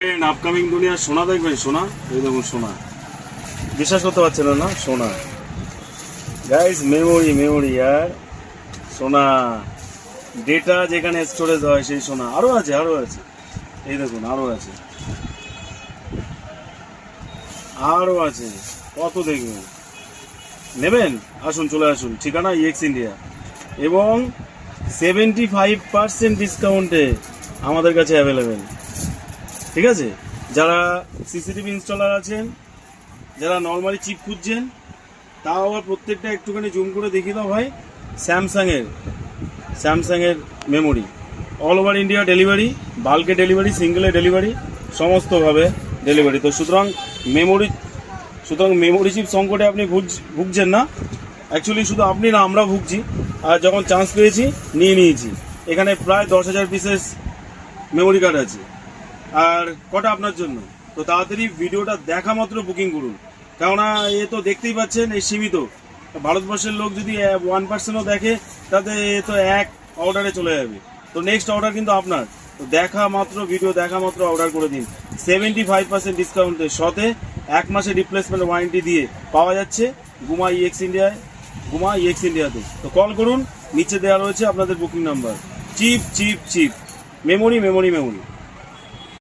Upcoming দুনিয়ার সোনা দেখবেন, সোনা এই দেখুন, সোনা বিশ্বাস করতে পারছেন না, সোনা গাইস, মেমোরি আর সোনা, ডেটা যেখানে স্টোরেজ হয় সেই সোনা। আরো আছে এই দেখুন, আরো আছে কত দেখবেন। নেবেন, আসুন, চলে আসুন, ঠিকানা ইএক্স ইন্ডিয়া, এবং 75% ডিসকাউন্টে আমাদের কাছে অ্যাভেলেবেল। ঠিক আছে, যারা সিসিটিভি ইনস্টলার আছেন, যারা নর্মালি চিপ খুঁজছেন, তাও আবার প্রত্যেকটা একটুখানি জুম করে দেখিয়ে দাও ভাই। স্যামসাংয়ের memory, all over India delivery, বাল্কে ডেলিভারি, সিঙ্গেলে ডেলিভারি, সমস্তভাবে ডেলিভারি। তো সুতরাং মেমোরি চিপ সংকটে আপনি ভুগছেন না। অ্যাকচুয়ালি শুধু আপনি না, আমরা ভুগছি। আর যখন চান্স পেয়েছি নিয়েছি। এখানে প্রায় 10,000 পিসেস মেমোরি কার্ড আছে। আর কটা আপনার জন্য, তো তাড়াতাড়ি ভিডিওটা দেখা মাত্র বুকিং করুন, কেননা এ তো দেখতেই পাচ্ছেন এই সীমিত। ভারতবর্ষের লোক যদি 1%ও দেখে, তাতে এ তো এক অর্ডারে চলে যাবে। তো নেক্সট অর্ডার কিন্তু আপনার। তো ভিডিও দেখা মাত্র অর্ডার করে দিন। 75% ডিসকাউন্টের সাথে 1 মাসের রিপ্লেসমেন্ট ওয়ারেন্টি দিয়ে পাওয়া যাচ্ছে গুমা ইএক্স ইন্ডিয়াতে। তো কল করুন, নিচে দেওয়া রয়েছে আপনাদের বুকিং নাম্বার। Chip memory.